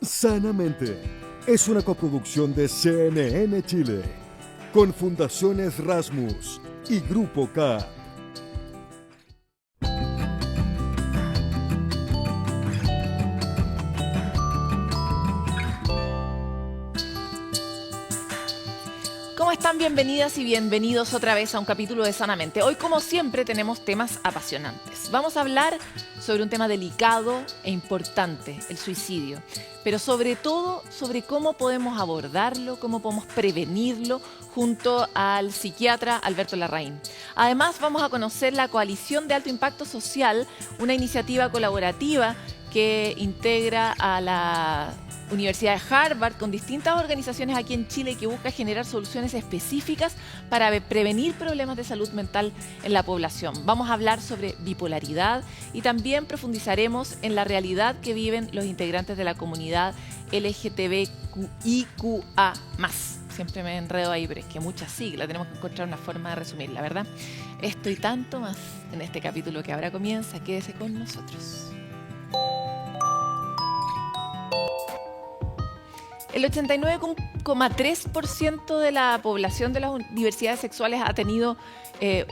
Sanamente es una coproducción de CNN Chile con Fundaciones Rasmus y Grupo K. ¿Cómo están? Bienvenidas y bienvenidos otra vez a un capítulo de Sanamente. Hoy, como siempre, tenemos temas apasionantes. Vamos a hablar sobre un tema delicado e importante, el suicidio. Pero sobre todo, sobre cómo podemos abordarlo, cómo podemos prevenirlo, junto al psiquiatra Alberto Larraín. Además, vamos a conocer la Coalición de Alto Impacto Social, una iniciativa colaborativa que integra a la Universidad de Harvard con distintas organizaciones aquí en Chile que busca generar soluciones específicas para prevenir problemas de salud mental en la población. Vamos a hablar sobre bipolaridad y también profundizaremos en la realidad que viven los integrantes de la comunidad LGBTIQA+. Siempre me enredo ahí, pero es que muchas siglas, tenemos que encontrar una forma de resumirla, ¿verdad? Esto y tanto más en este capítulo que ahora comienza. Quédese con nosotros. El 89,3% de la población de las diversidades sexuales ha tenido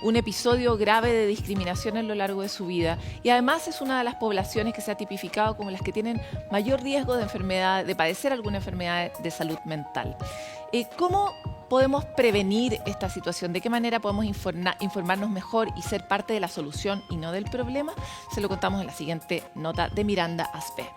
un episodio grave de discriminación a lo largo de su vida, y además es una de las poblaciones que se ha tipificado como las que tienen mayor riesgo de enfermedad, de padecer alguna enfermedad de salud mental. ¿Cómo podemos prevenir esta situación? ¿De qué manera podemos informarnos mejor y ser parte de la solución y no del problema? Se lo contamos en la siguiente nota de Miranda Aspe.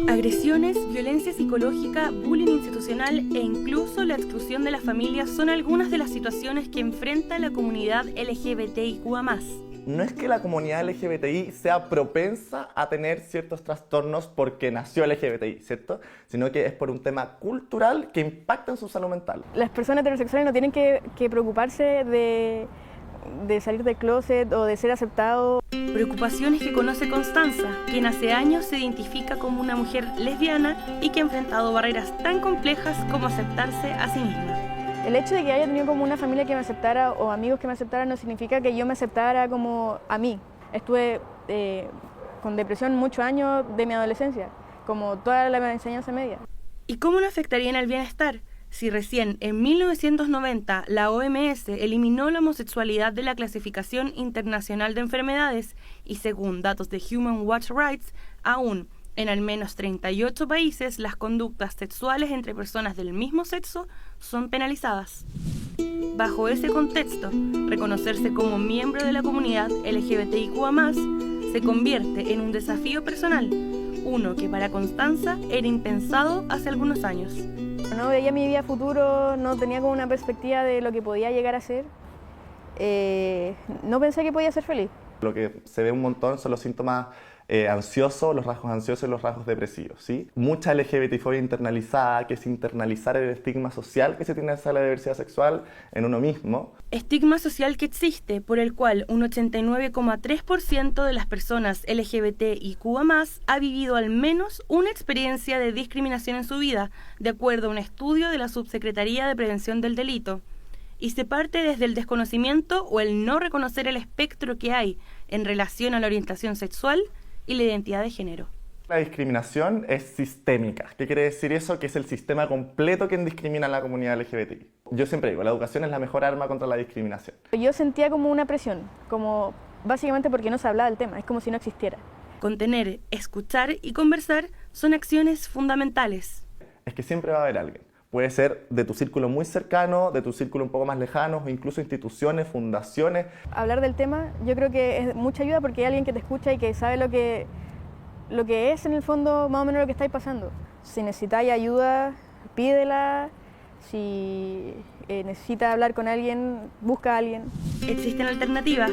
Agresiones, violencia psicológica, bullying institucional e incluso la exclusión de la familia son algunas de las situaciones que enfrenta la comunidad LGBTIQA+. No es que la comunidad LGBTI sea propensa a tener ciertos trastornos porque nació LGBTI, ¿cierto? Sino que es por un tema cultural que impacta en su salud mental. Las personas heterosexuales no tienen que preocuparse de salir del closet o de ser aceptado. Preocupaciones que conoce Constanza, quien hace años se identifica como una mujer lesbiana y que ha enfrentado barreras tan complejas como aceptarse a sí misma. El hecho de que haya tenido como una familia que me aceptara o amigos que me aceptaran no significa que yo me aceptara como a mí. Estuve con depresión muchos años de mi adolescencia, como toda la enseñanza media. ¿Y cómo no afectaría en el bienestar? Si recién en 1990 la OMS eliminó la homosexualidad de la Clasificación Internacional de Enfermedades y según datos de Human Rights Watch, aún en al menos 38 países las conductas sexuales entre personas del mismo sexo son penalizadas. Bajo ese contexto, reconocerse como miembro de la comunidad LGBTIQA+, se convierte en un desafío personal, uno que para Constanza era impensado hace algunos años. No veía mi vida futuro, no tenía como una perspectiva de lo que podía llegar a ser. No pensé que podía ser feliz. Lo que se ve un montón son los síntomas ansiosos, los rasgos ansiosos y los rasgos depresivos, ¿sí? Mucha LGBTfobia internalizada, que es internalizar el estigma social que se tiene hacia la diversidad sexual en uno mismo. Estigma social que existe, por el cual un 89,3% de las personas LGBTIQA+ ha vivido al menos una experiencia de discriminación en su vida, de acuerdo a un estudio de la Subsecretaría de Prevención del Delito. Y se parte desde el desconocimiento o el no reconocer el espectro que hay en relación a la orientación sexual y la identidad de género. La discriminación es sistémica. ¿Qué quiere decir eso? Que es el sistema completo quien discrimina a la comunidad LGBTI. Yo siempre digo, la educación es la mejor arma contra la discriminación. Yo sentía como una presión, como básicamente porque no se hablaba del tema, es como si no existiera. Contener, escuchar y conversar son acciones fundamentales. Es que siempre va a haber alguien. Puede ser de tu círculo muy cercano, de tu círculo un poco más lejano, o incluso instituciones, fundaciones. Hablar del tema yo creo que es mucha ayuda porque hay alguien que te escucha y que sabe lo que es en el fondo más o menos lo que estáis pasando. Si necesitáis ayuda, pídela. Si necesitas hablar con alguien, busca a alguien. Existen alternativas.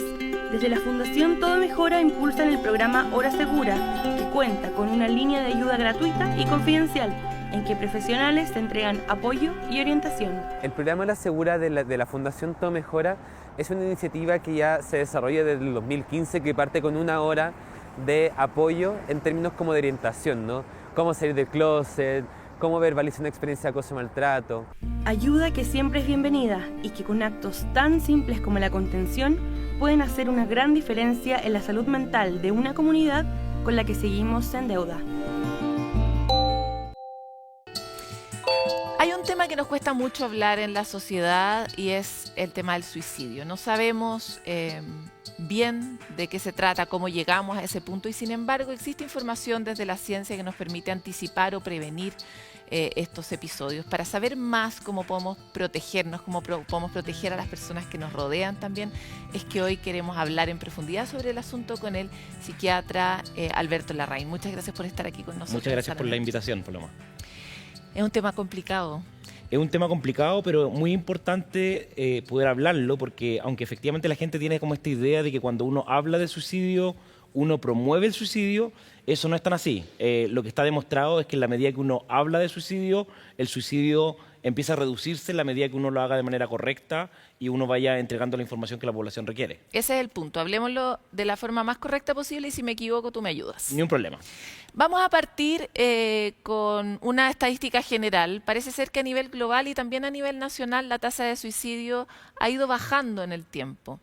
Desde la Fundación Todo Mejora impulsan el programa Hora Segura, que cuenta con una línea de ayuda gratuita y confidencial, en que profesionales te entregan apoyo y orientación. El programa Hora Segura de la Fundación Todo Mejora es una iniciativa que ya se desarrolla desde el 2015, que parte con una hora de apoyo en términos como de orientación, ¿no? Cómo salir del closet, cómo verbalizar una experiencia de acoso y maltrato. Ayuda que siempre es bienvenida y que con actos tan simples como la contención pueden hacer una gran diferencia en la salud mental de una comunidad con la que seguimos en deuda. tema que nos cuesta mucho hablar en la sociedad y es el tema del suicidio. No sabemos bien de qué se trata, cómo llegamos a ese punto y sin embargo existe información desde la ciencia que nos permite anticipar o prevenir estos episodios. Para saber más cómo podemos protegernos, cómo podemos proteger a las personas que nos rodean también, es que hoy queremos hablar en profundidad sobre el asunto con el psiquiatra Alberto Larraín. Muchas gracias por estar aquí con nosotros. Muchas gracias por la invitación, Paloma. Es un tema complicado. Es un tema complicado, pero muy importante poder hablarlo, porque aunque efectivamente la gente tiene como esta idea de que cuando uno habla de suicidio, uno promueve el suicidio, eso no es tan así. Lo que está demostrado es que en la medida que uno habla de suicidio, el suicidio empieza a reducirse en la medida que uno lo haga de manera correcta y uno vaya entregando la información que la población requiere. Ese es el punto. Hablemoslo de la forma más correcta posible y si me equivoco tú me ayudas. Ni un problema. Vamos a partir con una estadística general. Parece ser que a nivel global y también a nivel nacional la tasa de suicidio ha ido bajando en el tiempo.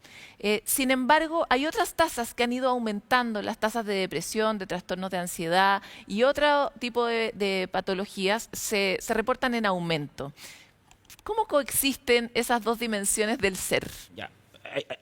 Sin embargo, hay otras tasas que han ido aumentando, las tasas de depresión, de trastornos de ansiedad y otro tipo de patologías se reportan en aumento. ¿Cómo coexisten esas dos dimensiones del ser? Ya.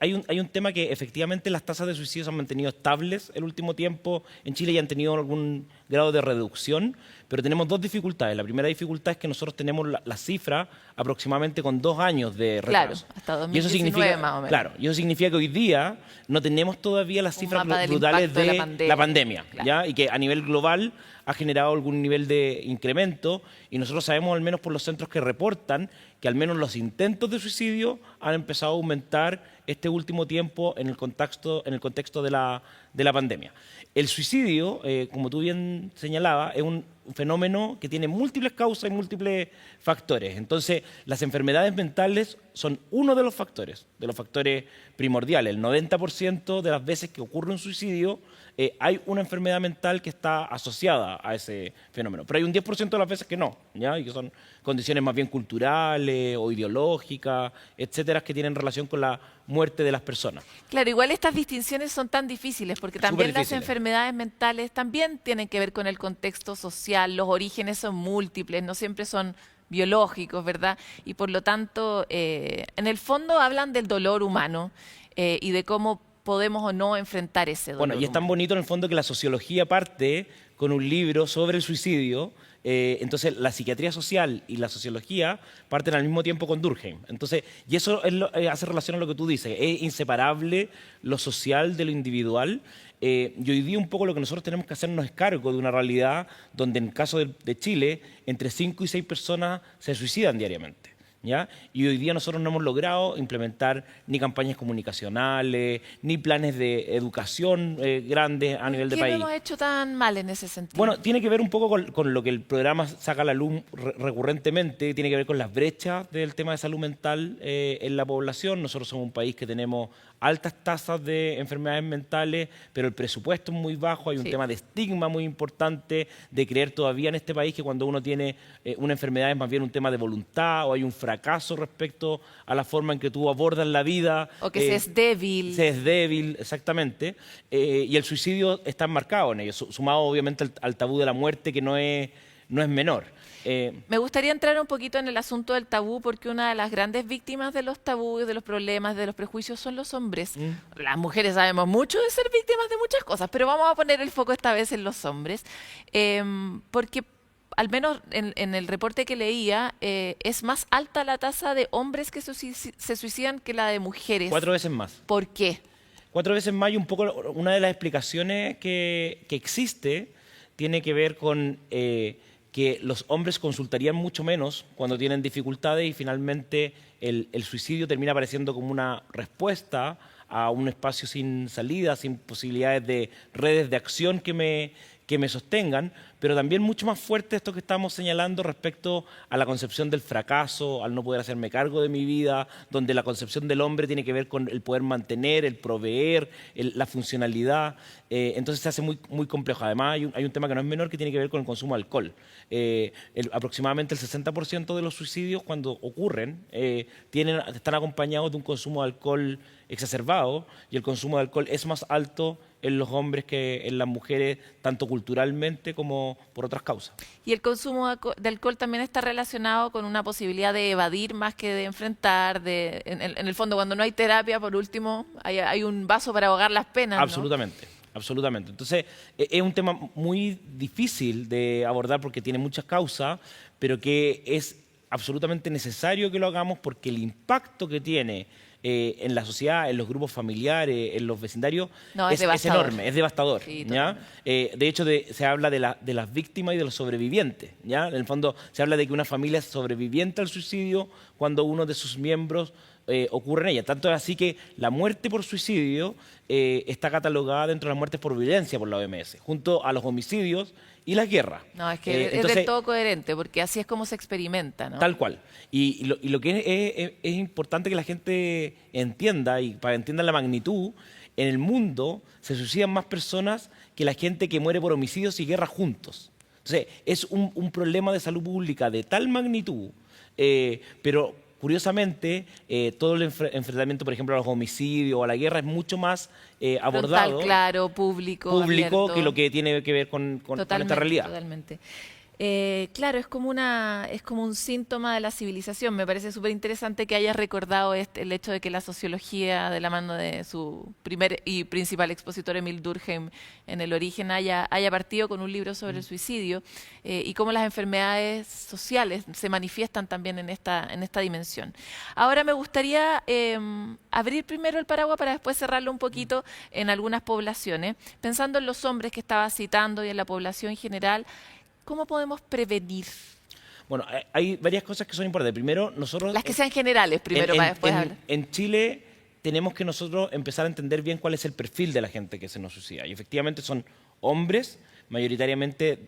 Hay un tema que efectivamente las tasas de suicidio se han mantenido estables el último tiempo en Chile y han tenido algún grado de reducción, pero tenemos dos dificultades. La primera dificultad es que nosotros tenemos la cifra aproximadamente con 2 años de retraso. Claro, hasta 2019 y eso significa, más o menos. Claro, y eso significa que hoy día no tenemos todavía las cifras brutales de la pandemia, claro. ¿ya? Y que a nivel global ha generado algún nivel de incremento y nosotros sabemos, al menos por los centros que reportan, que al menos los intentos de suicidio han empezado a aumentar este último tiempo en el contexto de la pandemia. El suicidio, como tú bien señalabas, es un fenómeno que tiene múltiples causas y múltiples factores. Entonces, las enfermedades mentales son uno de los factores primordiales. El 90% de las veces que ocurre un suicidio hay una enfermedad mental que está asociada a ese fenómeno. Pero hay un 10% de las veces que no, ¿ya? Y que son condiciones más bien culturales o ideológicas, etcétera, que tienen relación con la muerte de las personas. Claro, igual estas distinciones son tan difíciles porque también las enfermedades mentales también tienen que ver con el contexto social, los orígenes son múltiples, no siempre son biológicos, ¿verdad? Y por lo tanto, en el fondo hablan del dolor humano y de cómo podemos o no enfrentar ese dolor. Bueno, y es tan bonito en el fondo que la sociología parte con un libro sobre el suicidio. Entonces, la psiquiatría social y la sociología parten al mismo tiempo con Durkheim. Entonces, y eso hace relación a lo que tú dices. Es inseparable lo social de lo individual. Y hoy día un poco lo que nosotros tenemos que hacernos es cargo de una realidad donde en el caso de Chile, entre 5 y 6 personas se suicidan diariamente. ¿Ya? Y hoy día nosotros no hemos logrado implementar ni campañas comunicacionales, ni planes de educación grandes a nivel de país. ¿Qué hemos hecho tan mal en ese sentido? Bueno, tiene que ver un poco con lo que el programa saca a la luz recurrentemente, tiene que ver con las brechas del tema de salud mental en la población. Nosotros somos un país que tenemos altas tasas de enfermedades mentales, pero el presupuesto es muy bajo, hay un tema de estigma muy importante, de creer todavía en este país que cuando uno tiene una enfermedad es más bien un tema de voluntad o hay un fracaso respecto a la forma en que tú abordas la vida. O que se es débil. Se es débil, exactamente. Y el suicidio está enmarcado en ello, sumado obviamente al tabú de la muerte que no es menor. Me gustaría entrar un poquito en el asunto del tabú porque una de las grandes víctimas de los tabúes, de los problemas, de los prejuicios son los hombres. Las mujeres sabemos mucho de ser víctimas de muchas cosas, pero vamos a poner el foco esta vez en los hombres. Porque al menos en el reporte que leía, es más alta la tasa de hombres que se suicidan que la de mujeres. 4 veces más. ¿Por qué? 4 veces más y un poco una de las explicaciones que existe tiene que ver con que los hombres consultarían mucho menos cuando tienen dificultades y finalmente el suicidio termina apareciendo como una respuesta a un espacio sin salida, sin posibilidades de redes de acción que me sostengan, pero también mucho más fuerte esto que estamos señalando respecto a la concepción del fracaso, al no poder hacerme cargo de mi vida, donde la concepción del hombre tiene que ver con el poder mantener, el proveer, la funcionalidad. Entonces se hace muy, muy complejo. Además hay un tema que no es menor que tiene que ver con el consumo de alcohol. Aproximadamente el 60% de los suicidios cuando ocurren están acompañados de un consumo de alcohol exacerbado y el consumo de alcohol es más alto en los hombres que en las mujeres, tanto culturalmente como por otras causas. Y el consumo de alcohol también está relacionado con una posibilidad de evadir más que de enfrentar. En el fondo, cuando no hay terapia, por último, hay un vaso para ahogar las penas, ¿no? Absolutamente, absolutamente. Entonces, es un tema muy difícil de abordar porque tiene muchas causas, pero que es absolutamente necesario que lo hagamos porque el impacto que tiene en la sociedad, en los grupos familiares, en los vecindarios, es enorme, es devastador. Sí, ¿ya? De hecho, se habla de las víctimas y de los sobrevivientes. ¿ya? En el fondo, se habla de que una familia es sobreviviente al suicidio cuando uno de sus miembros ocurre en ella. Tanto es así que la muerte por suicidio está catalogada dentro de las muertes por violencia por la OMS, junto a los homicidios y las guerras. No, es que es del todo coherente, porque así es como se experimenta, ¿no? Tal cual. Y lo que es importante que la gente entienda, y para que entiendan la magnitud, en el mundo se suicidan más personas que la gente que muere por homicidios y guerras juntos. Entonces, es un problema de salud pública de tal magnitud, pero curiosamente, todo el enfrentamiento, por ejemplo, a los homicidios o a la guerra es mucho más abordado. Frontal, claro, público, abierto. Que lo que tiene que ver con esta realidad. Totalmente. Claro, es como un síntoma de la civilización. Me parece súper interesante que hayas recordado el hecho de que la sociología, de la mano de su primer y principal expositor, Emil Durkheim, en El origen, haya partido con un libro sobre el suicidio y cómo las enfermedades sociales se manifiestan también en esta dimensión. Ahora me gustaría abrir primero el paraguas para después cerrarlo un poquito en algunas poblaciones, pensando en los hombres que estaba citando y en la población general. ¿Cómo podemos prevenir? Bueno, hay varias cosas que son importantes. Primero, nosotros... Las que sean generales, primero, para después hablar. En Chile tenemos que nosotros empezar a entender bien cuál es el perfil de la gente que se nos suicida. Y efectivamente son hombres, mayoritariamente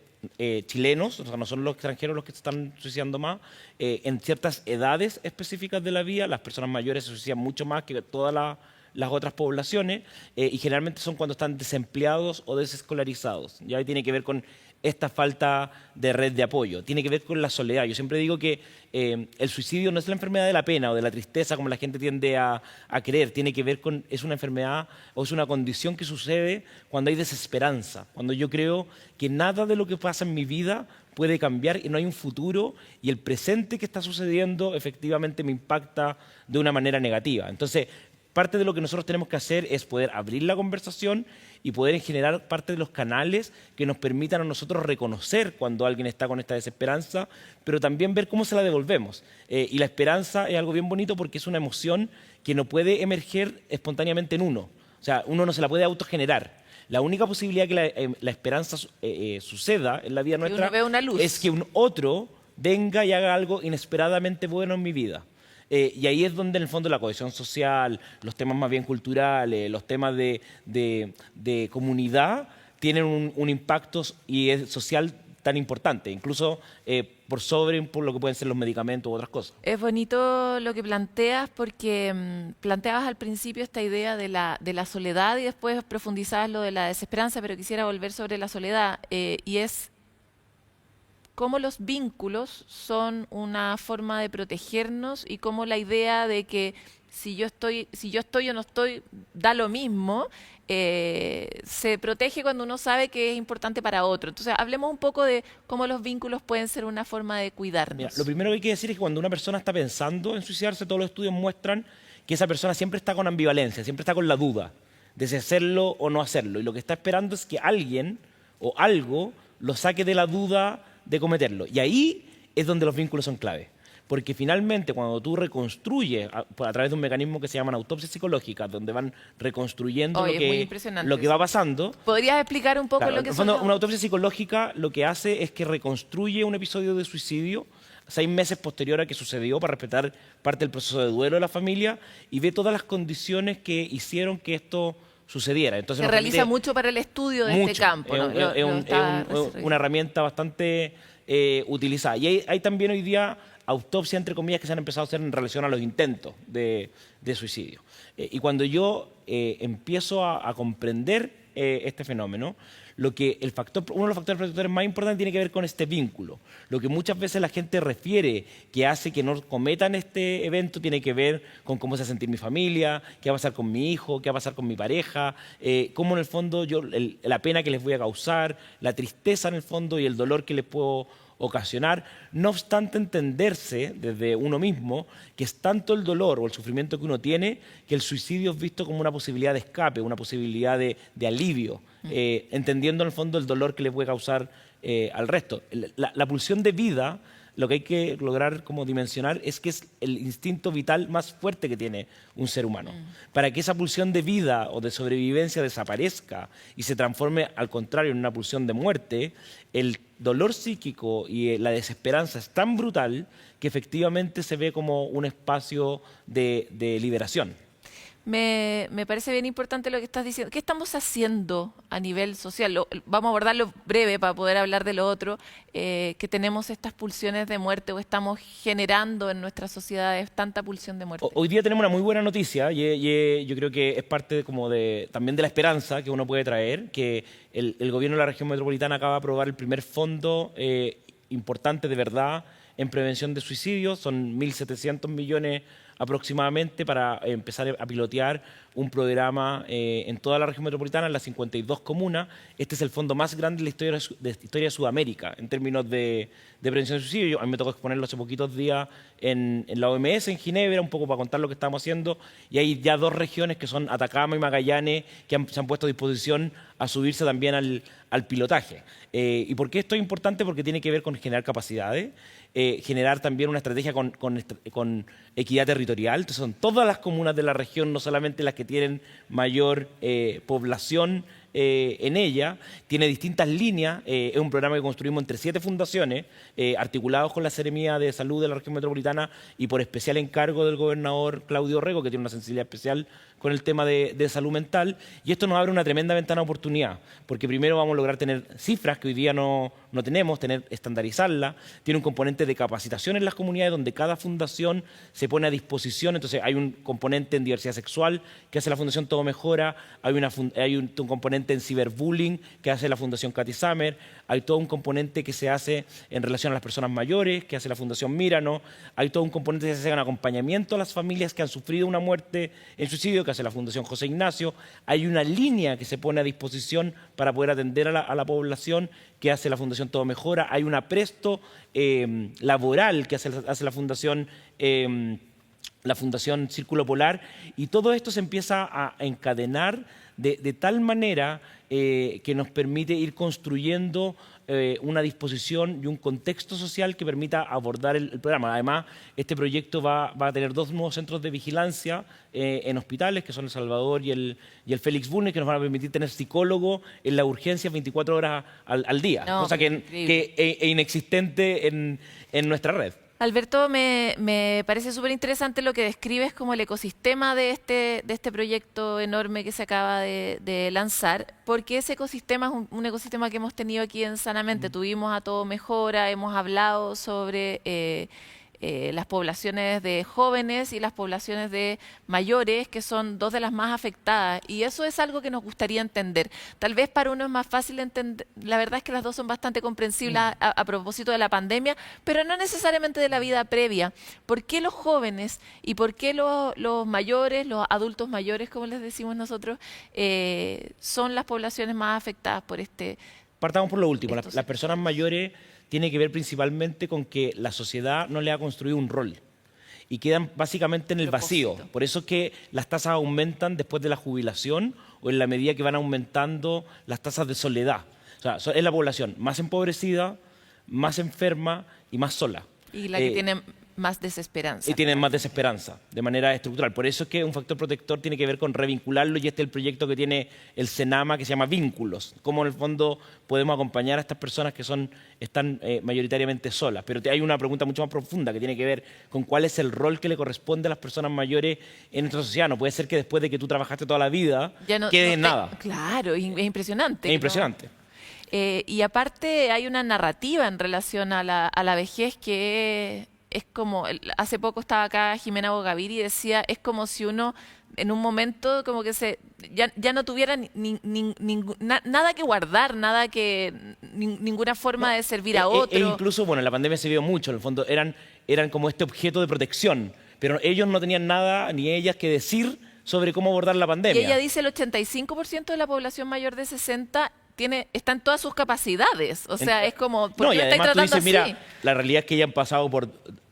chilenos, o sea, no son los extranjeros los que se están suicidando más, en ciertas edades específicas de la vida. Las personas mayores se suicidan mucho más que todas las otras poblaciones y generalmente son cuando están desempleados o desescolarizados. Ya ahí tiene que ver con esta falta de red de apoyo, tiene que ver con la soledad. Yo siempre digo que el suicidio no es la enfermedad de la pena o de la tristeza como la gente tiende a creer, tiene que ver con, es una enfermedad o es una condición que sucede cuando hay desesperanza, cuando yo creo que nada de lo que pasa en mi vida puede cambiar y no hay un futuro y el presente que está sucediendo efectivamente me impacta de una manera negativa. Entonces, parte de lo que nosotros tenemos que hacer es poder abrir la conversación y poder generar parte de los canales que nos permitan a nosotros reconocer cuando alguien está con esta desesperanza, pero también ver cómo se la devolvemos. Y la esperanza es algo bien bonito porque es una emoción que no puede emerger espontáneamente en uno. O sea, uno no se la puede autogenerar. La única posibilidad que la esperanza suceda en la vida nuestra es que un otro venga y haga algo inesperadamente bueno en mi vida. Y ahí es donde en el fondo la cohesión social, los temas más bien culturales, los temas de comunidad tienen un impacto social tan importante, incluso por lo que pueden ser los medicamentos u otras cosas. Es bonito lo que planteas porque planteabas al principio esta idea de la soledad y después profundizabas lo de la desesperanza, pero quisiera volver sobre la soledad y es cómo los vínculos son una forma de protegernos y cómo la idea de que si yo estoy o no estoy, da lo mismo, se protege cuando uno sabe que es importante para otro. Entonces, hablemos un poco de cómo los vínculos pueden ser una forma de cuidarnos. Mira, lo primero que hay que decir es que cuando una persona está pensando en suicidarse, todos los estudios muestran que esa persona siempre está con ambivalencia, siempre está con la duda de si hacerlo o no hacerlo. Y lo que está esperando es que alguien o algo lo saque de la duda de cometerlo. Y ahí es donde los vínculos son clave. Porque finalmente cuando tú reconstruyes a través de un mecanismo que se llaman autopsias psicológicas, donde van reconstruyendo lo que va pasando. ¿Podrías explicar un poco lo que son? Una autopsia psicológica lo que hace es que reconstruye un episodio de suicidio 6 meses posterior a que sucedió para respetar parte del proceso de duelo de la familia y ve todas las condiciones que hicieron que esto sucediera. Entonces, se realiza mucho para el estudio de este campo. Es una herramienta bastante utilizada. Y hay también hoy día autopsias, entre comillas, que se han empezado a hacer en relación a los intentos de suicidio. Y cuando yo empiezo a comprender este fenómeno, uno de los factores protectores más importantes tiene que ver con este vínculo. Lo que muchas veces la gente refiere que hace que no cometan este evento tiene que ver con cómo se va a sentir mi familia, qué va a pasar con mi hijo, qué va a pasar con mi pareja, cómo en el fondo la pena que les voy a causar, la tristeza en el fondo y el dolor que les puedo ocasionar, no obstante entenderse desde uno mismo que es tanto el dolor o el sufrimiento que uno tiene que el suicidio es visto como una posibilidad de escape, una posibilidad de alivio, entendiendo en el fondo el dolor que le puede causar al resto. La pulsión de vida, lo que hay que lograr como dimensionar es que es el instinto vital más fuerte que tiene un ser humano. Para que esa pulsión de vida o de sobrevivencia desaparezca y se transforme al contrario en una pulsión de muerte, el dolor psíquico y la desesperanza es tan brutal que efectivamente se ve como un espacio de liberación. Me parece bien importante lo que estás diciendo. ¿Qué estamos haciendo a nivel social? Vamos a abordarlo breve para poder hablar de lo otro, que tenemos estas pulsiones de muerte o estamos generando en nuestras sociedades tanta pulsión de muerte. Hoy día tenemos una muy buena noticia y yo creo que es parte también de la esperanza que uno puede traer, que el gobierno de la región metropolitana acaba de aprobar el primer fondo importante de verdad en prevención de suicidios. Son 1.700 millones aproximadamente para empezar a pilotear un programa en toda la región metropolitana, en las 52 comunas. Este es el fondo más grande de la historia de Sudamérica en términos de prevención de suicidio. A mí me tocó exponerlo hace poquitos días en la OMS, en Ginebra, un poco para contar lo que estamos haciendo. Y hay ya 2 regiones que son Atacama y Magallanes que se han puesto a disposición a subirse también al pilotaje. ¿Y por qué esto es importante? Porque tiene que ver con generar capacidades, generar también una estrategia con equidad territorial. Entonces son todas las comunas de la región, no solamente las que tienen mayor población en ella, tiene distintas líneas, es un programa que construimos entre 7 fundaciones, articulados con la Seremía de Salud de la región metropolitana y por especial encargo del gobernador Claudio Rego, que tiene una sensibilidad especial con el tema de salud mental, y esto nos abre una tremenda ventana de oportunidad, porque primero vamos a lograr tener cifras que hoy día no tenemos, estandarizarlas, tiene un componente de capacitación en las comunidades donde cada fundación se pone a disposición, entonces hay un componente en diversidad sexual que hace la Fundación Todo Mejora, hay un componente en ciberbullying que hace la Fundación Katy Summer, hay todo un componente que se hace en relación a las personas mayores, que hace la Fundación Mírano, hay todo un componente que se hace en acompañamiento a las familias que han sufrido una muerte en suicidio, que hace la Fundación José Ignacio, hay una línea que se pone a disposición para poder atender a la población que hace la Fundación Todo Mejora, hay un apresto laboral que hace la Fundación Círculo Polar, y todo esto se empieza a encadenar de tal manera que nos permite ir construyendo una disposición y un contexto social que permita abordar el programa. Además, este proyecto va a tener 2 nuevos centros de vigilancia en hospitales, que son El Salvador y el Félix Bulnes, que nos van a permitir tener psicólogos en la urgencia 24 horas al día, cosa que es inexistente en nuestra red. Alberto, me parece súper interesante lo que describes como el ecosistema de este proyecto enorme que se acaba de lanzar, porque ese ecosistema es un ecosistema que hemos tenido aquí en Sanamente. Tuvimos a Todo Mejora, hemos hablado sobre las poblaciones de jóvenes y las poblaciones de mayores, que son 2 de las más afectadas, y eso es algo que nos gustaría entender. Tal vez para uno es más fácil entender, la verdad es que las 2 son bastante comprensibles a propósito de la pandemia, pero no necesariamente de la vida previa. ¿Por qué los jóvenes y por qué los mayores, los adultos mayores, como les decimos nosotros, son las poblaciones más afectadas por este? Partamos por lo último, las personas mayores tiene que ver principalmente con que la sociedad no le ha construido un rol y quedan básicamente en el vacío. Por eso es que las tasas aumentan después de la jubilación o en la medida que van aumentando las tasas de soledad. O sea, es la población más empobrecida, más enferma y más sola. Y la que tiene más desesperanza. Y tienen más desesperanza, de manera estructural. Por eso es que un factor protector tiene que ver con revincularlo, y este es el proyecto que tiene el Senama, que se llama Vínculos. Cómo en el fondo podemos acompañar a estas personas que están mayoritariamente solas. Pero hay una pregunta mucho más profunda que tiene que ver con cuál es el rol que le corresponde a las personas mayores en nuestra sociedad. No puede ser que después de que tú trabajaste toda la vida quede en nada. Claro, es impresionante. Es impresionante. Y aparte hay una narrativa en relación a la vejez que es como, hace poco estaba acá Jimena Bogaviri y decía, es como si uno en un momento como que ya no tuviera nada que guardar, ninguna forma de servir a otro. Incluso, bueno, la pandemia se vio mucho, en el fondo eran como este objeto de protección, pero ellos no tenían nada, ni ellas, que decir sobre cómo abordar la pandemia. Y ella dice el 85% de la población mayor de 60 está en todas sus capacidades. O sea, es como, ¿por qué y lo estáis además tú tratando dices, así? mira, la realidad es que ya han pasado por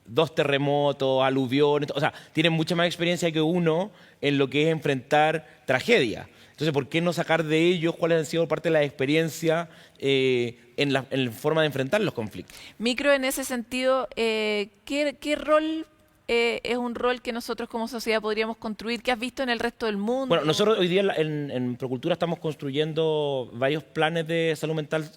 2 terremotos, aluviones, o sea, tienen mucha más experiencia que uno en lo que es enfrentar tragedia. Entonces, ¿por qué no sacar de ellos cuáles han sido parte de la experiencia en la forma de enfrentar los conflictos? Micro, en ese sentido, ¿qué rol es un rol que nosotros como sociedad podríamos construir? ¿Qué has visto en el resto del mundo? Bueno, nosotros hoy día en Procultura estamos construyendo varios planes de salud mental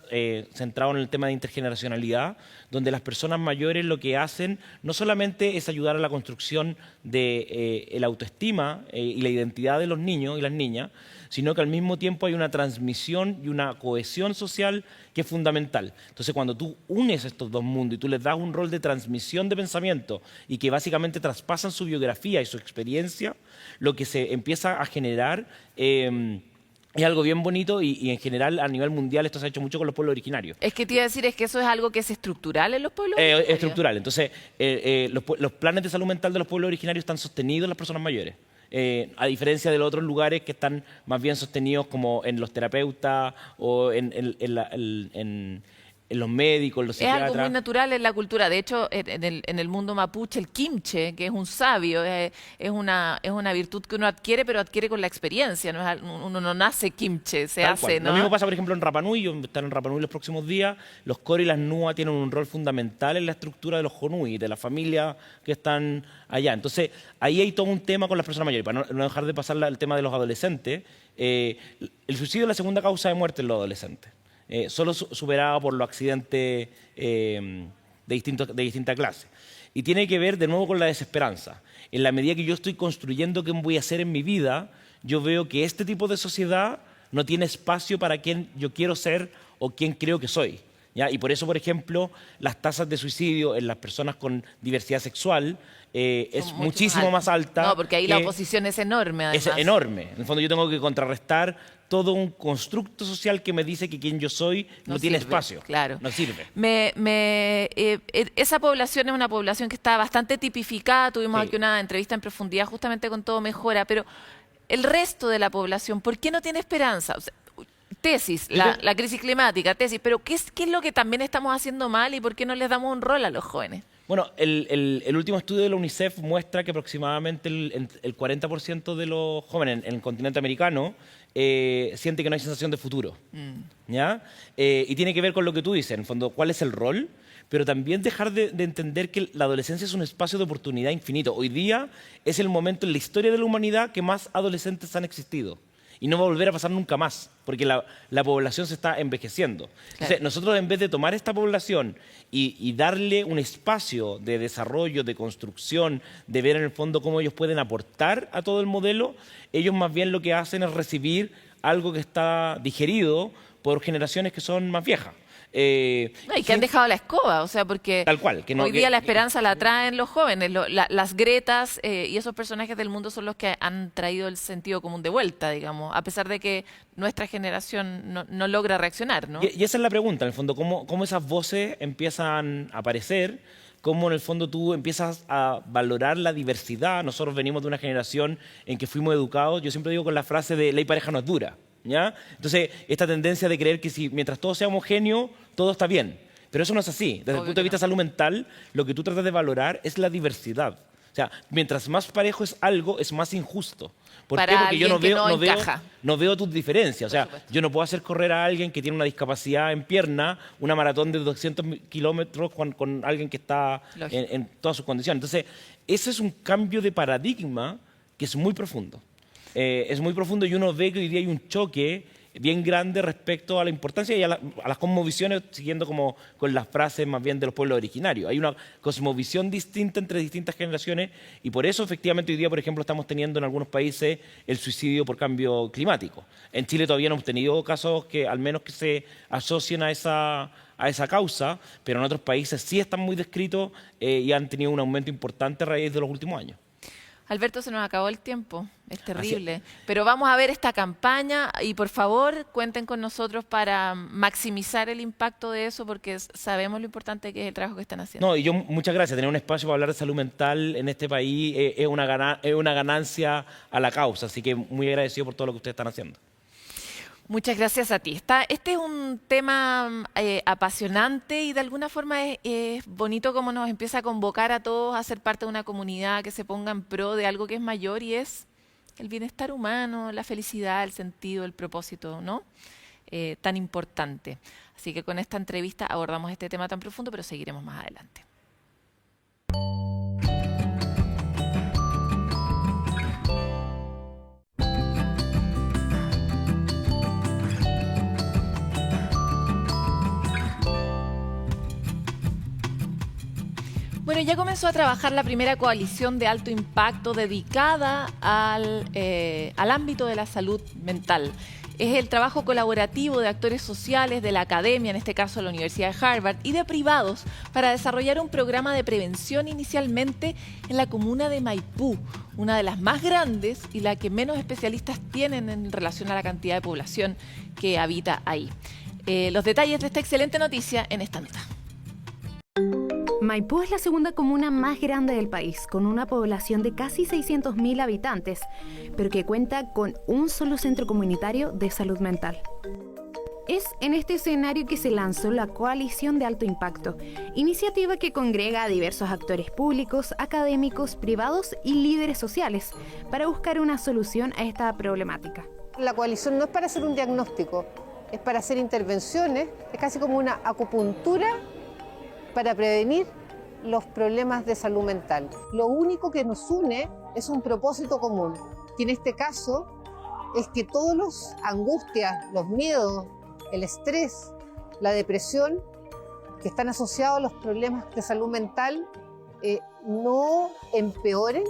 centrados en el tema de intergeneracionalidad, donde las personas mayores lo que hacen no solamente es ayudar a la construcción de la autoestima y la identidad de los niños y las niñas, sino que al mismo tiempo hay una transmisión y una cohesión social que es fundamental. Entonces, cuando tú unes estos dos mundos y tú les das un rol de transmisión de pensamiento y que básicamente traspasan su biografía y su experiencia, lo que se empieza a generar es algo bien bonito y en general a nivel mundial esto se ha hecho mucho con los pueblos originarios. Es que te iba a decir, es que eso es algo que es estructural en los pueblos originarios. Es estructural. Entonces, los planes de salud mental de los pueblos originarios están sostenidos en las personas mayores. A diferencia de los otros lugares que están más bien sostenidos como en los terapeutas o en los médicos, los psiquiatras. Es algo muy natural en la cultura. De hecho, en el mundo mapuche, el kimche, que es un sabio, es una virtud que uno adquiere, pero adquiere con la experiencia. Uno no nace kimche, se hace, ¿no? Lo mismo pasa, por ejemplo, en Rapa Nui. Yo estaré en Rapa Nui los próximos días. Los Kora y las Nua tienen un rol fundamental en la estructura de los Honui, de las familias que están allá. Entonces, ahí hay todo un tema con las personas mayores. Para no dejar de pasar el tema de los adolescentes, el suicidio es la segunda causa de muerte en los adolescentes. Solo superado por los accidentes de distinta clase. Y tiene que ver de nuevo con la desesperanza. En la medida que yo estoy construyendo qué voy a hacer en mi vida, yo veo que este tipo de sociedad no tiene espacio para quien yo quiero ser o quien creo que soy. ¿Ya? Y por eso, por ejemplo, las tasas de suicidio en las personas con diversidad sexual es muchísimo más alta. No, porque ahí la oposición es enorme, además. Es enorme. En el fondo yo tengo que contrarrestar todo un constructo social que me dice que quien yo soy no tiene espacio. Claro. No sirve. Esa población es una población que está bastante tipificada. Tuvimos Sí. aquí una entrevista en profundidad justamente con Todo Mejora, pero el resto de la población, ¿por qué no tiene esperanza? O sea, tesis, la crisis climática, tesis, pero ¿qué es lo que también estamos haciendo mal y por qué no les damos un rol a los jóvenes? Bueno, el último estudio de la UNICEF muestra que aproximadamente el 40% de los jóvenes en el continente americano siente que no hay sensación de futuro. ¿Ya? Y tiene que ver con lo que tú dices, en el fondo, ¿cuál es el rol? Pero también dejar de entender que la adolescencia es un espacio de oportunidad infinito. Hoy día es el momento en la historia de la humanidad que más adolescentes han existido. Y no va a volver a pasar nunca más, porque la población se está envejeciendo. Entonces, nosotros en vez de tomar esta población y darle un espacio de desarrollo, de construcción, de ver en el fondo cómo ellos pueden aportar a todo el modelo, ellos más bien lo que hacen es recibir algo que está digerido por generaciones que son más viejas. Y que han dejado la escoba, o sea, porque tal cual, hoy día la esperanza la traen los jóvenes, las Gretas y esos personajes del mundo son los que han traído el sentido común de vuelta, digamos, a pesar de que nuestra generación no logra reaccionar, ¿no? Y esa es la pregunta, en el fondo, cómo esas voces empiezan a aparecer, cómo en el fondo tú empiezas a valorar la diversidad. Nosotros venimos de una generación en que fuimos educados, yo siempre digo con la frase de ley pareja no es dura. ¿Ya? Entonces, esta tendencia de creer que mientras todo sea homogéneo, todo está bien. Pero eso no es así. Desde el punto de vista de salud mental, lo que tú tratas de valorar es la diversidad. O sea, mientras más parejo es algo, es más injusto. ¿Por qué? Porque yo no veo tus diferencias. O sea, yo no puedo hacer correr a alguien que tiene una discapacidad en pierna una maratón de 200 kilómetros con alguien que está en todas sus condiciones. Entonces, ese es un cambio de paradigma que es muy profundo. Es muy profundo y uno ve que hoy día hay un choque bien grande respecto a la importancia y a las cosmovisiones, siguiendo como con las frases más bien de los pueblos originarios. Hay una cosmovisión distinta entre distintas generaciones y por eso efectivamente hoy día, por ejemplo, estamos teniendo en algunos países el suicidio por cambio climático. En Chile todavía no hemos tenido casos que al menos que se asocien a a esa causa, pero en otros países sí están muy descritos y han tenido un aumento importante a raíz de los últimos años. Alberto, se nos acabó el tiempo, es terrible, pero vamos a ver esta campaña y por favor cuenten con nosotros para maximizar el impacto de eso porque sabemos lo importante que es el trabajo que están haciendo. No, y yo muchas gracias, tener un espacio para hablar de salud mental en este país es una ganancia a la causa, así que muy agradecido por todo lo que ustedes están haciendo. Muchas gracias a ti. Este es un tema apasionante y de alguna forma es bonito como nos empieza a convocar a todos a ser parte de una comunidad que se ponga en pro de algo que es mayor y es el bienestar humano, la felicidad, el sentido, el propósito, ¿no? Tan importante. Así que con esta entrevista abordamos este tema tan profundo, pero seguiremos más adelante. Bueno, ya comenzó a trabajar la primera coalición de alto impacto dedicada al ámbito de la salud mental. Es el trabajo colaborativo de actores sociales, de la academia, en este caso la Universidad de Harvard, y de privados para desarrollar un programa de prevención inicialmente en la comuna de Maipú, una de las más grandes y la que menos especialistas tienen en relación a la cantidad de población que habita ahí. Los detalles de esta excelente noticia en esta nota. Maipú es la segunda comuna más grande del país, con una población de casi 600.000 habitantes, pero que cuenta con un solo centro comunitario de salud mental. Es en este escenario que se lanzó la Coalición de Alto Impacto, iniciativa que congrega a diversos actores públicos, académicos, privados y líderes sociales para buscar una solución a esta problemática. La coalición no es para hacer un diagnóstico, es para hacer intervenciones, es casi como una acupuntura para prevenir los problemas de salud mental. Lo único que nos une es un propósito común, que en este caso es que todas las angustias, los miedos, el estrés, la depresión que están asociados a los problemas de salud mental no empeoren,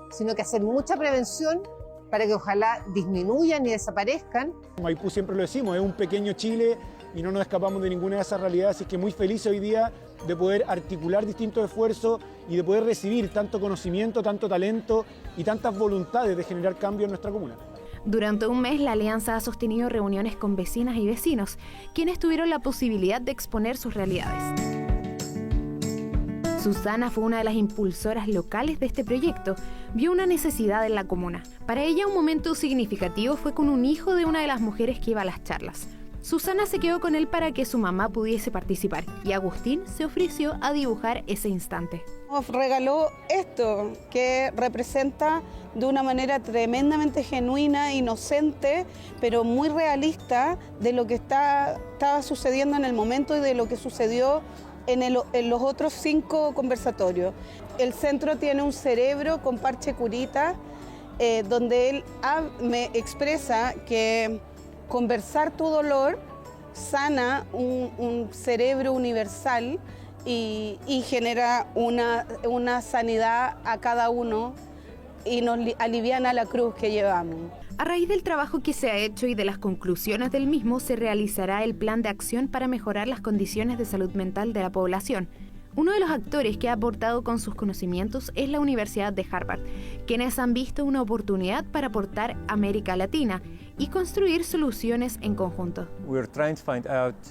sino que hacer mucha prevención para que ojalá disminuyan y desaparezcan. Maipú siempre lo decimos, es un pequeño Chile y no nos escapamos de ninguna de esas realidades, así que muy feliz hoy día de poder articular distintos esfuerzos y de poder recibir tanto conocimiento, tanto talento y tantas voluntades de generar cambio en nuestra comuna. Durante un mes, la Alianza ha sostenido reuniones con vecinas y vecinos, quienes tuvieron la posibilidad de exponer sus realidades. Susana fue una de las impulsoras locales de este proyecto. Vio una necesidad en la comuna. Para ella, un momento significativo fue con un hijo de una de las mujeres que iba a las charlas. Susana se quedó con él para que su mamá pudiese participar y Agustín se ofreció a dibujar ese instante. Nos regaló esto que representa de una manera tremendamente genuina, inocente, pero muy realista de lo que estaba sucediendo en el momento y de lo que sucedió en los otros 5 conversatorios. El centro tiene un cerebro con parche curita, donde él me expresa que conversar tu dolor sana un cerebro universal y genera una sanidad a cada uno y nos aliviana la cruz que llevamos. A raíz del trabajo que se ha hecho y de las conclusiones del mismo, se realizará el plan de acción para mejorar las condiciones de salud mental de la población. Uno de los actores que ha aportado con sus conocimientos es la Universidad de Harvard, quienes han visto una oportunidad para aportar a América Latina y construir soluciones en conjunto.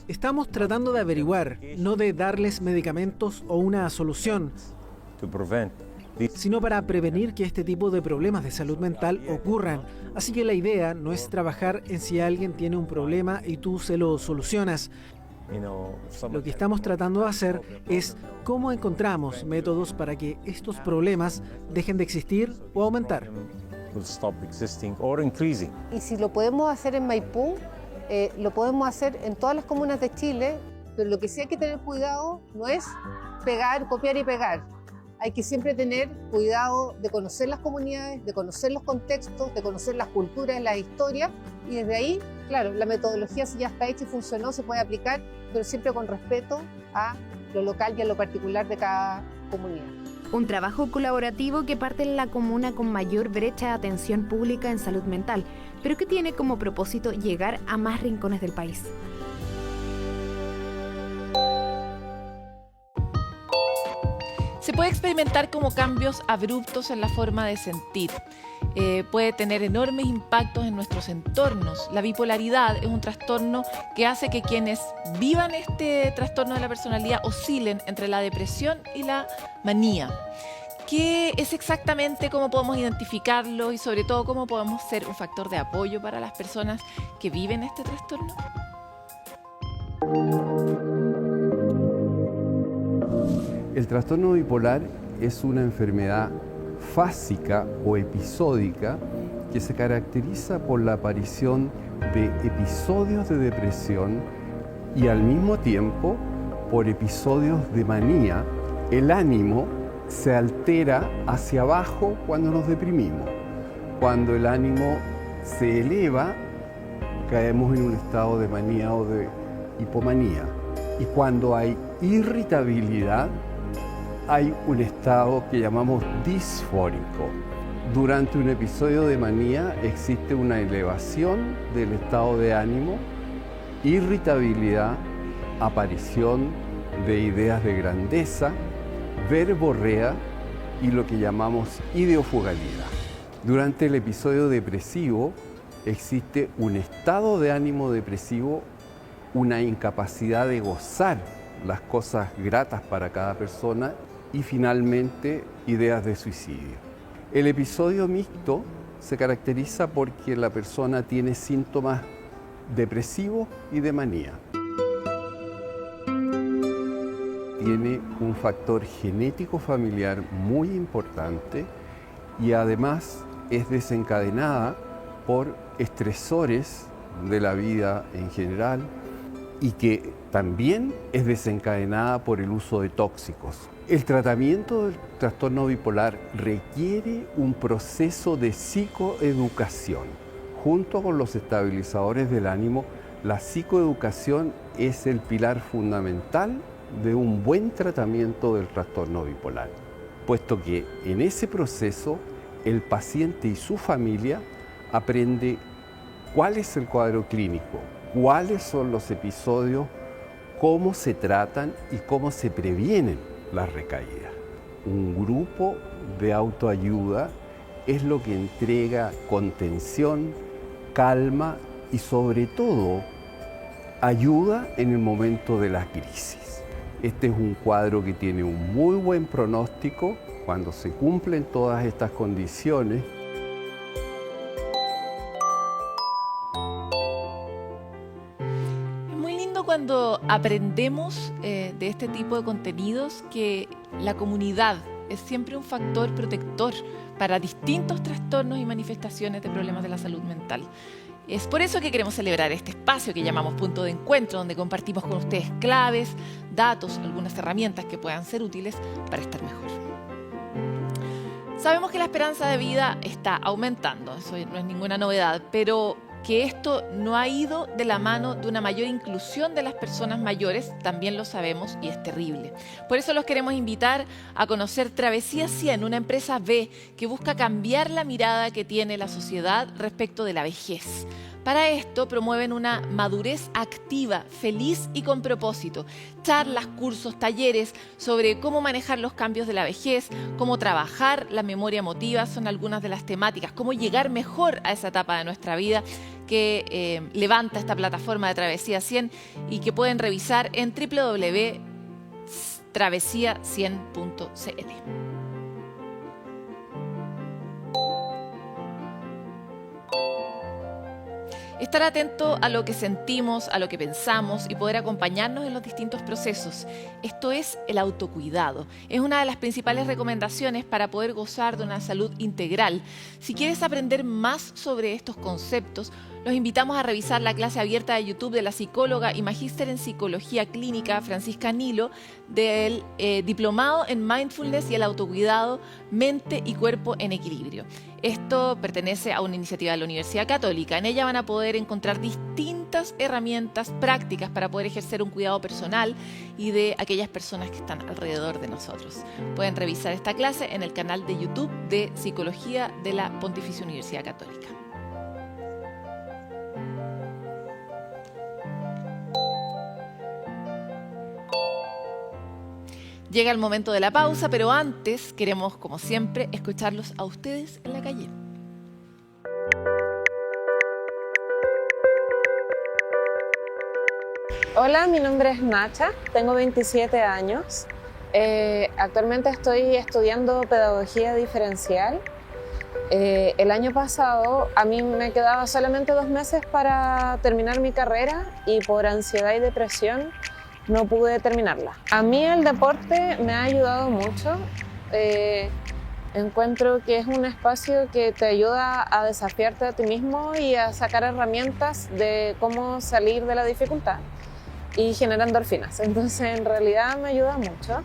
Estamos tratando de averiguar, no de darles medicamentos o una solución, sino para prevenir que este tipo de problemas de salud mental ocurran. Así que la idea no es trabajar en si alguien tiene un problema y tú se lo solucionas. Lo que estamos tratando de hacer es cómo encontramos métodos para que estos problemas dejen de existir o aumentar. Y si lo podemos hacer en Maipú, lo podemos hacer en todas las comunas de Chile, pero lo que sí hay que tener cuidado no es pegar, copiar y pegar. Hay que siempre tener cuidado de conocer las comunidades, de conocer los contextos, de conocer las culturas, las historias, y desde ahí, claro, la metodología si ya está hecha y funcionó, se puede aplicar, pero siempre con respeto a lo local y a lo particular de cada comunidad. Un trabajo colaborativo que parte en la comuna con mayor brecha de atención pública en salud mental, pero que tiene como propósito llegar a más rincones del país. se puede experimentar como cambios abruptos en la forma de sentir. Puede tener enormes impactos en nuestros entornos. La bipolaridad es un trastorno que hace que quienes vivan este trastorno de la personalidad oscilen entre la depresión y la manía. ¿Qué es exactamente? ¿Cómo podemos identificarlo? Y sobre todo, ¿cómo podemos ser un factor de apoyo para las personas que viven este trastorno? El trastorno bipolar es una enfermedad fásica o episódica que se caracteriza por la aparición de episodios de depresión y al mismo tiempo por episodios de manía. El ánimo se altera hacia abajo cuando nos deprimimos. Cuando el ánimo se eleva, caemos en un estado de manía o de hipomanía. Y cuando hay irritabilidad, hay un estado que llamamos disfórico. Durante un episodio de manía existe una elevación del estado de ánimo, irritabilidad, aparición de ideas de grandeza, verborrea y lo que llamamos ideofugalidad. Durante el episodio depresivo existe un estado de ánimo depresivo, una incapacidad de gozar las cosas gratas para cada persona y finalmente ideas de suicidio. El episodio mixto se caracteriza porque la persona tiene síntomas depresivos y de manía. Tiene un factor genético familiar muy importante y además es desencadenada por estresores de la vida en general y que también es desencadenada por el uso de tóxicos. El tratamiento del trastorno bipolar requiere un proceso de psicoeducación. Junto con los estabilizadores del ánimo, la psicoeducación es el pilar fundamental de un buen tratamiento del trastorno bipolar, puesto que en ese proceso el paciente y su familia aprende cuál es el cuadro clínico, cuáles son los episodios, cómo se tratan y cómo se previenen las recaídas. Un grupo de autoayuda es lo que entrega contención, calma y sobre todo ayuda en el momento de la crisis. Este es un cuadro que tiene un muy buen pronóstico cuando se cumplen todas estas condiciones. Es muy lindo cuando aprendemos de este tipo de contenidos que la comunidad es siempre un factor protector para distintos trastornos y manifestaciones de problemas de la salud mental. Es por eso que queremos celebrar este espacio que llamamos Punto de Encuentro, donde compartimos con ustedes claves, datos, algunas herramientas que puedan ser útiles para estar mejor. Sabemos que la esperanza de vida está aumentando, eso no es ninguna novedad, pero que esto no ha ido de la mano de una mayor inclusión de las personas mayores, también lo sabemos y es terrible. Por eso los queremos invitar a conocer Travesía 100, una empresa B que busca cambiar la mirada que tiene la sociedad respecto de la vejez. Para esto promueven una madurez activa, feliz y con propósito. Charlas, cursos, talleres sobre cómo manejar los cambios de la vejez, cómo trabajar la memoria emotiva son algunas de las temáticas, cómo llegar mejor a esa etapa de nuestra vida que levanta esta plataforma de Travesía 100 y que pueden revisar en www.travesía100.cl. Estar atento a lo que sentimos, a lo que pensamos y poder acompañarnos en los distintos procesos. Esto es el autocuidado. Es una de las principales recomendaciones para poder gozar de una salud integral. Si quieres aprender más sobre estos conceptos, los invitamos a revisar la clase abierta de YouTube de la psicóloga y magíster en psicología clínica Francisca Nilo del diplomado en mindfulness y el autocuidado, mente y cuerpo en equilibrio. Esto pertenece a una iniciativa de la Universidad Católica. En ella van a poder encontrar distintas herramientas prácticas para poder ejercer un cuidado personal y de aquellas personas que están alrededor de nosotros. Pueden revisar esta clase en el canal de YouTube de Psicología de la Pontificia Universidad Católica. Llega el momento de la pausa, pero antes queremos, como siempre, escucharlos a ustedes en la calle. Hola, mi nombre es Nacha, tengo 27 años. Actualmente estoy estudiando pedagogía diferencial. El año pasado a mí me quedaba solamente 2 meses para terminar mi carrera y por ansiedad y depresión no pude terminarla. A mí el deporte me ha ayudado mucho. Encuentro que es un espacio que te ayuda a desafiarte a ti mismo y a sacar herramientas de cómo salir de la dificultad y genera endorfinas. Entonces en realidad me ayuda mucho.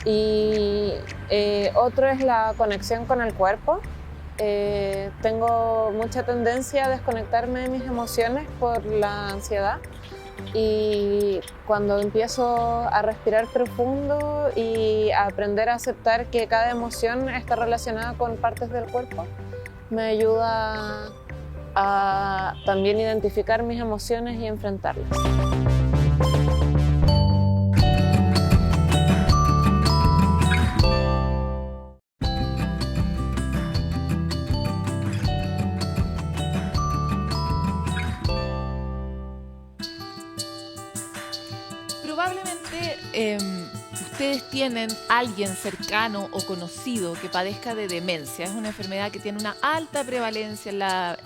Y otro es la conexión con el cuerpo. Tengo mucha tendencia a desconectarme de mis emociones por la ansiedad y cuando empiezo a respirar profundo y a aprender a aceptar que cada emoción está relacionada con partes del cuerpo, me ayuda a también identificar mis emociones y enfrentarlas. Probablemente ustedes tienen alguien cercano o conocido que padezca de demencia. Es una enfermedad que tiene una alta prevalencia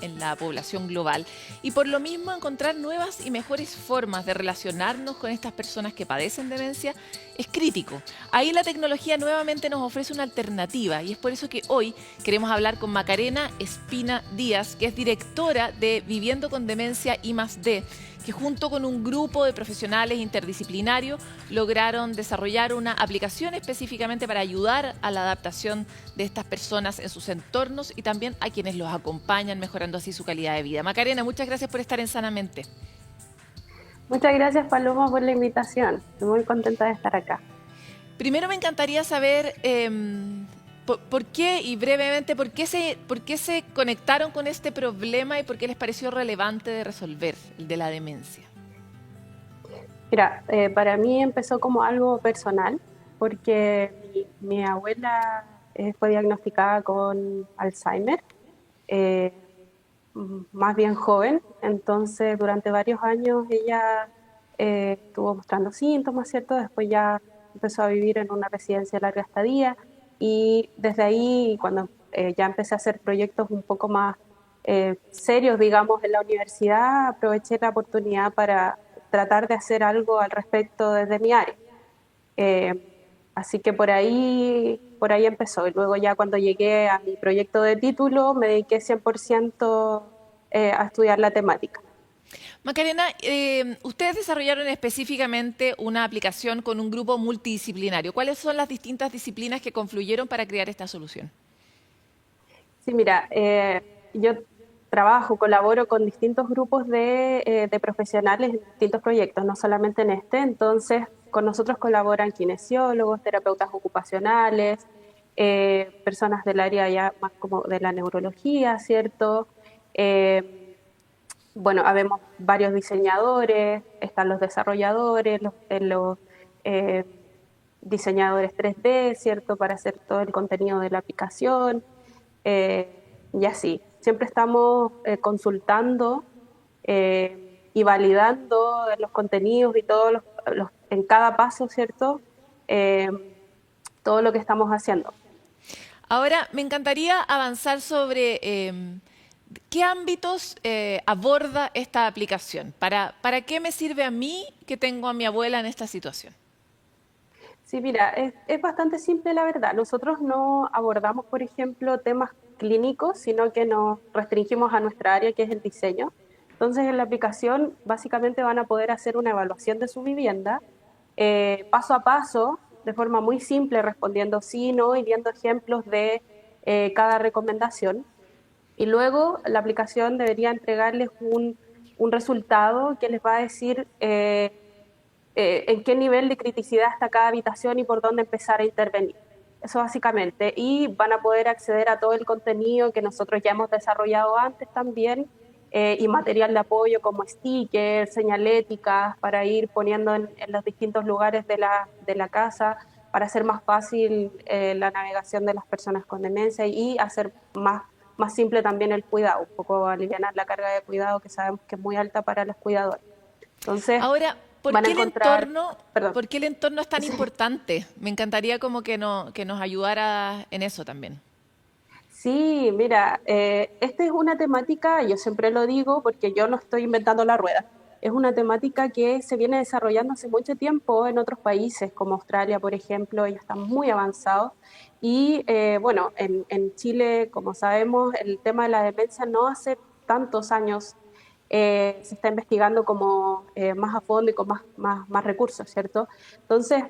en la población global y por lo mismo encontrar nuevas y mejores formas de relacionarnos con estas personas que padecen demencia es crítico. Ahí la tecnología nuevamente nos ofrece una alternativa y es por eso que hoy queremos hablar con Macarena Espina Díaz, que es directora de Viviendo con Demencia I+D, que junto con un grupo de profesionales interdisciplinarios lograron desarrollar una aplicación específicamente para ayudar a la adaptación de estas personas en sus entornos y también a quienes los acompañan, mejorando así su calidad de vida. Macarena, muchas gracias por estar en Sanamente. Muchas gracias, Paloma, por la invitación. Estoy muy contenta de estar acá. Primero me encantaría saber por qué, y brevemente, por qué se conectaron con este problema y por qué les pareció relevante de resolver, el de la demencia. Mira, para mí empezó como algo personal, porque mi abuela fue diagnosticada con Alzheimer, más bien joven, entonces durante varios años ella estuvo mostrando síntomas, ¿cierto? Después ya empezó a vivir en una residencia de larga estadía y desde ahí, cuando ya empecé a hacer proyectos un poco más serios, digamos, en la universidad, aproveché la oportunidad para tratar de hacer algo al respecto desde mi área. Así que por ahí empezó. Y luego ya cuando llegué a mi proyecto de título, me dediqué 100% a estudiar la temática. Macarena, ustedes desarrollaron específicamente una aplicación con un grupo multidisciplinario. ¿Cuáles son las distintas disciplinas que confluyeron para crear esta solución? Sí, mira, yo colaboro con distintos grupos de profesionales en distintos proyectos, no solamente en este. Entonces, con nosotros colaboran kinesiólogos, terapeutas ocupacionales, personas del área ya más como de la neurología, ¿cierto? Bueno, habemos varios diseñadores, están los desarrolladores, los diseñadores 3D, ¿cierto? Para hacer todo el contenido de la aplicación, y así. Siempre estamos consultando y validando los contenidos y todos en cada paso, ¿cierto? Todo lo que estamos haciendo. Ahora, me encantaría avanzar sobre qué ámbitos aborda esta aplicación. ¿Para qué me sirve a mí que tengo a mi abuela en esta situación? Sí, mira, es bastante simple la verdad. Nosotros no abordamos, por ejemplo, temas clínicos, sino que nos restringimos a nuestra área, que es el diseño. Entonces, en la aplicación, básicamente van a poder hacer una evaluación de su vivienda, paso a paso, de forma muy simple, respondiendo sí, no, y viendo ejemplos de cada recomendación. Y luego, la aplicación debería entregarles un resultado que les va a decir en qué nivel de criticidad está cada habitación y por dónde empezar a intervenir. Eso básicamente. Y van a poder acceder a todo el contenido que nosotros ya hemos desarrollado antes también, y material de apoyo como stickers, señaléticas, para ir poniendo en los distintos lugares de la casa, para hacer más fácil la navegación de las personas con demencia y hacer más simple también el cuidado, un poco aliviar la carga de cuidado que sabemos que es muy alta para los cuidadores. Entonces, ahora, ¿por van a qué el encontrar... entorno, Perdón. ¿por qué el entorno es tan importante? Me encantaría como que nos ayudara en eso también. Sí, mira, esta es una temática, yo siempre lo digo porque yo no estoy inventando la rueda, es una temática que se viene desarrollando hace mucho tiempo en otros países, como Australia, por ejemplo, ellos están muy avanzados. Y bueno, en Chile, como sabemos, el tema de la demencia no hace tantos años se está investigando como más a fondo y con más recursos, ¿cierto? Entonces,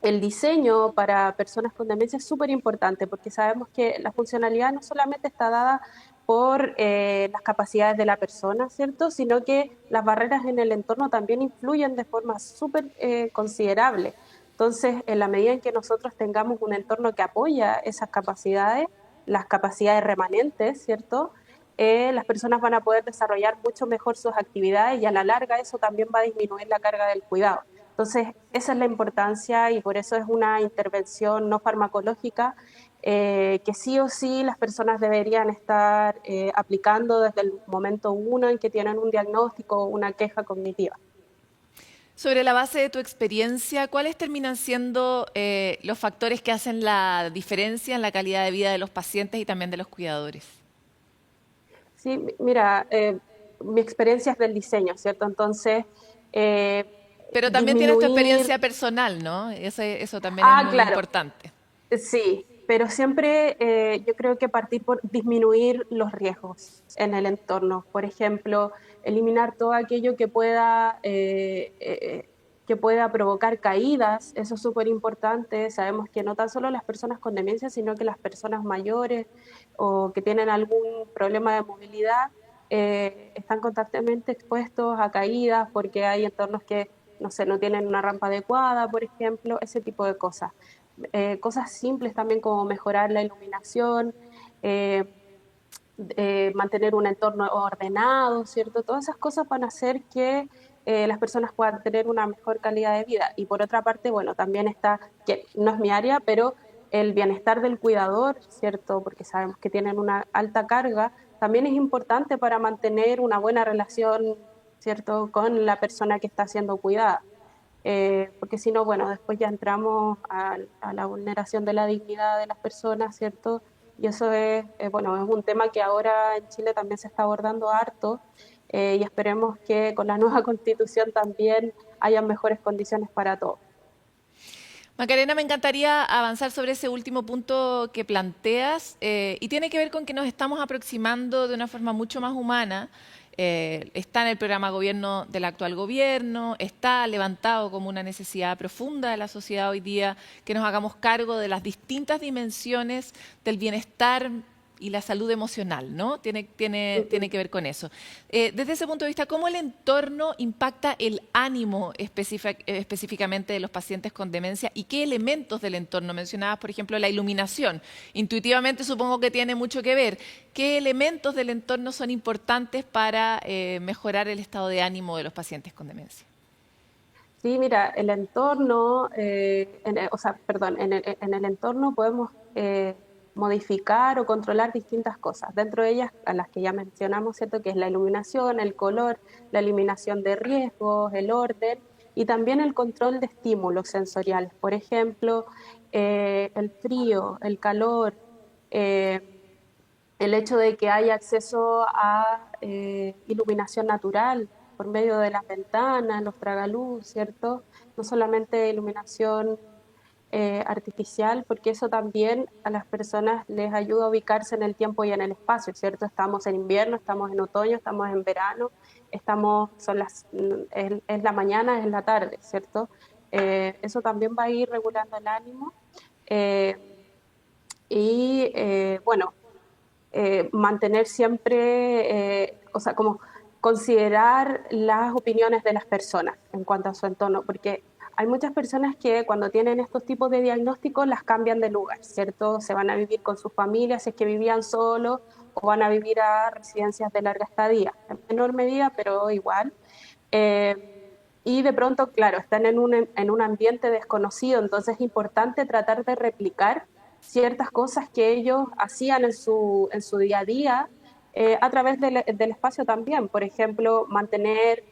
el diseño para personas con demencia es súper importante porque sabemos que la funcionalidad no solamente está dada por las capacidades de la persona, ¿cierto? Sino que las barreras en el entorno también influyen de forma súper considerable. Entonces, en la medida en que nosotros tengamos un entorno que apoya esas capacidades, las capacidades remanentes, ¿cierto? Las personas van a poder desarrollar mucho mejor sus actividades y a la larga eso también va a disminuir la carga del cuidado. Entonces, esa es la importancia y por eso es una intervención no farmacológica que sí o sí las personas deberían estar aplicando desde el momento uno en que tienen un diagnóstico o una queja cognitiva. Sobre la base de tu experiencia, ¿cuáles terminan siendo los factores que hacen la diferencia en la calidad de vida de los pacientes y también de los cuidadores? Sí, mira, mi experiencia es del diseño, ¿cierto? Entonces... pero también tienes tu experiencia personal, ¿no? Eso también es muy importante. Sí, pero siempre yo creo que partir por disminuir los riesgos en el entorno. Por ejemplo, eliminar todo aquello que pueda provocar caídas, eso es súper importante. Sabemos que no tan solo las personas con demencia, sino que las personas mayores o que tienen algún problema de movilidad están constantemente expuestos a caídas porque hay entornos que no sé, no tienen una rampa adecuada, por ejemplo, ese tipo de cosas. Cosas simples también como mejorar la iluminación, mantener un entorno ordenado, ¿cierto? Todas esas cosas van a hacer que las personas puedan tener una mejor calidad de vida. Y por otra parte, bueno, también está, que no es mi área, pero el bienestar del cuidador, ¿cierto? Porque sabemos que tienen una alta carga, también es importante para mantener una buena relación, ¿cierto?, con la persona que está siendo cuidada. Porque si no, bueno, después ya entramos a la vulneración de la dignidad de las personas, ¿cierto? Y eso es, bueno, es un tema que ahora en Chile también se está abordando harto y esperemos que con la nueva constitución también haya mejores condiciones para todos. Macarena, me encantaría avanzar sobre ese último punto que planteas y tiene que ver con que nos estamos aproximando de una forma mucho más humana. Está en el programa de gobierno del actual gobierno, está levantado como una necesidad profunda de la sociedad hoy día que nos hagamos cargo de las distintas dimensiones del bienestar y la salud emocional, ¿no? Tiene que ver con eso. Desde ese punto de vista, ¿cómo el entorno impacta el ánimo específicamente de los pacientes con demencia y qué elementos del entorno? Mencionabas, por ejemplo, la iluminación. Intuitivamente supongo que tiene mucho que ver. ¿Qué elementos del entorno son importantes para mejorar el estado de ánimo de los pacientes con demencia? Sí, mira, el entorno, en el entorno podemos modificar o controlar distintas cosas, dentro de ellas a las que ya mencionamos, ¿cierto?, que es la iluminación, el color, la eliminación de riesgos, el orden y también el control de estímulos sensoriales, por ejemplo, el frío, el calor, el hecho de que haya acceso a iluminación natural por medio de las ventanas, los tragaluz, ¿cierto?, no solamente iluminación artificial, porque eso también a las personas les ayuda a ubicarse en el tiempo y en el espacio, ¿cierto? Estamos en invierno, estamos en otoño, estamos en verano, es la mañana, es la tarde, ¿cierto? Eso también va a ir regulando el ánimo mantener siempre, como considerar las opiniones de las personas en cuanto a su entorno, porque hay muchas personas que cuando tienen estos tipos de diagnósticos las cambian de lugar, ¿cierto? Se van a vivir con sus familias, si es que vivían solos, o van a vivir a residencias de larga estadía, en menor medida, pero igual. y de pronto, claro, están en un ambiente desconocido, entonces es importante tratar de replicar ciertas cosas que ellos hacían en su día a día a través del espacio también. Por ejemplo, mantener,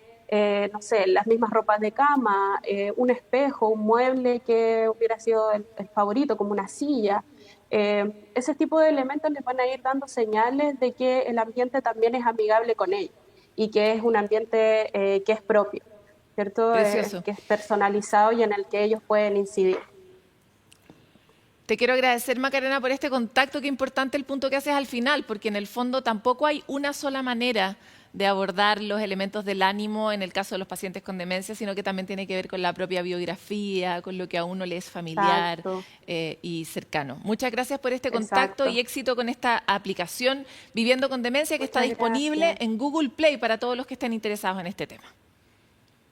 no sé, las mismas ropas de cama, un espejo, un mueble que hubiera sido el favorito, como una silla. Ese tipo de elementos les van a ir dando señales de que el ambiente también es amigable con ellos y que es un ambiente que es propio, ¿cierto? Que es personalizado y en el que ellos pueden incidir. Te quiero agradecer, Macarena, por este contacto. Qué importante el punto que haces al final, porque en el fondo tampoco hay una sola manera de abordar los elementos del ánimo en el caso de los pacientes con demencia, sino que también tiene que ver con la propia biografía, con lo que a uno le es familiar y cercano. Muchas gracias por este contacto y éxito con esta aplicación Viviendo con Demencia, que está disponible en Google Play para todos los que estén interesados en este tema.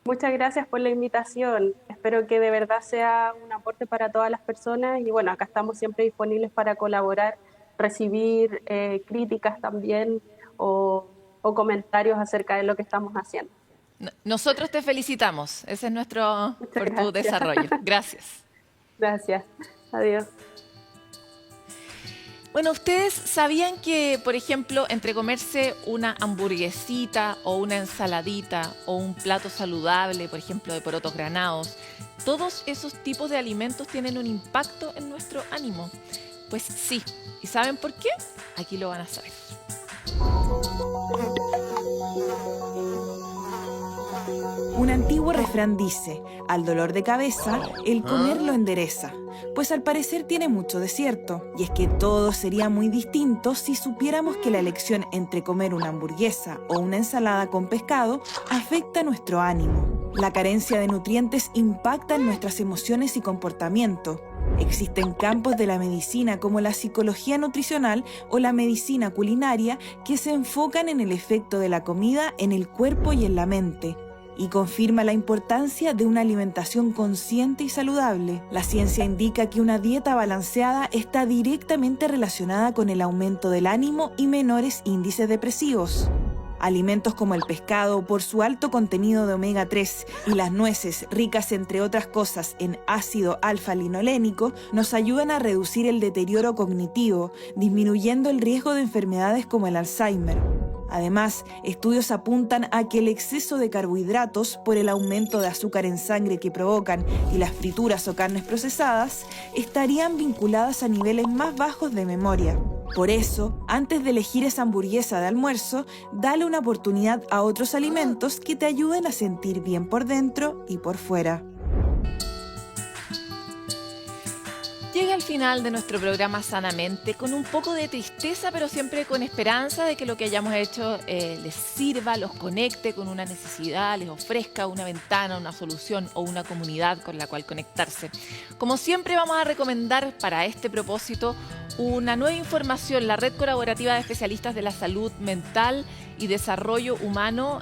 Muchas gracias por la invitación. Espero que de verdad sea un aporte para todas las personas y bueno, acá estamos siempre disponibles para colaborar, recibir críticas también o comentarios acerca de lo que estamos haciendo. Nosotros te felicitamos. Ese es nuestro por tu desarrollo. Gracias. Gracias. Adiós. Bueno, ¿ustedes sabían que, por ejemplo, entre comerse una hamburguesita o una ensaladita o un plato saludable, por ejemplo, de porotos granados, todos esos tipos de alimentos tienen un impacto en nuestro ánimo? Pues sí. ¿Y saben por qué? Aquí lo van a saber. Un antiguo refrán dice, al dolor de cabeza, el comer lo endereza. Pues al parecer tiene mucho de cierto, y es que todo sería muy distinto si supiéramos que la elección entre comer una hamburguesa o una ensalada con pescado afecta nuestro ánimo. La carencia de nutrientes impacta en nuestras emociones y comportamiento. Existen campos de la medicina como la psicología nutricional o la medicina culinaria que se enfocan en el efecto de la comida en el cuerpo y en la mente, y confirma la importancia de una alimentación consciente y saludable. La ciencia indica que una dieta balanceada está directamente relacionada con el aumento del ánimo y menores índices depresivos. Alimentos como el pescado, por su alto contenido de omega 3, y las nueces, ricas entre otras cosas en ácido alfa-linolénico, nos ayudan a reducir el deterioro cognitivo, disminuyendo el riesgo de enfermedades como el Alzheimer. Además, estudios apuntan a que el exceso de carbohidratos por el aumento de azúcar en sangre que provocan y las frituras o carnes procesadas estarían vinculadas a niveles más bajos de memoria. Por eso, antes de elegir esa hamburguesa de almuerzo, dale una oportunidad a otros alimentos que te ayuden a sentir bien por dentro y por fuera. Llega al final de nuestro programa Sanamente con un poco de tristeza, pero siempre con esperanza de que lo que hayamos hecho les sirva, los conecte con una necesidad, les ofrezca una ventana, una solución o una comunidad con la cual conectarse. Como siempre vamos a recomendar para este propósito una nueva información, la Red Colaborativa de Especialistas de la Salud Mental y Desarrollo Humano,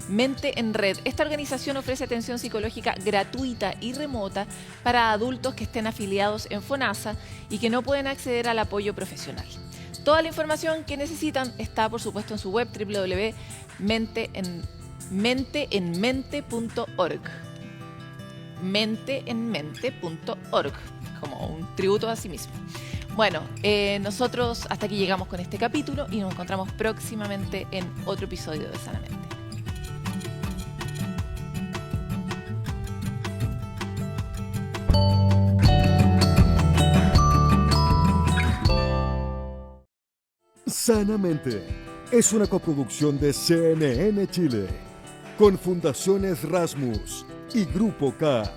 Mente en Red. Esta organización ofrece atención psicológica gratuita y remota para adultos que estén afiliados en FONASA y que no pueden acceder al apoyo profesional. Toda la información que necesitan está, por supuesto, en su web www.menteenmente.org. Menteenmente.org, como un tributo a sí mismo. Bueno, nosotros hasta aquí llegamos con este capítulo y nos encontramos próximamente en otro episodio de Sanamente. Sanamente es una coproducción de CNN Chile con Fundaciones Rasmus y Grupo K.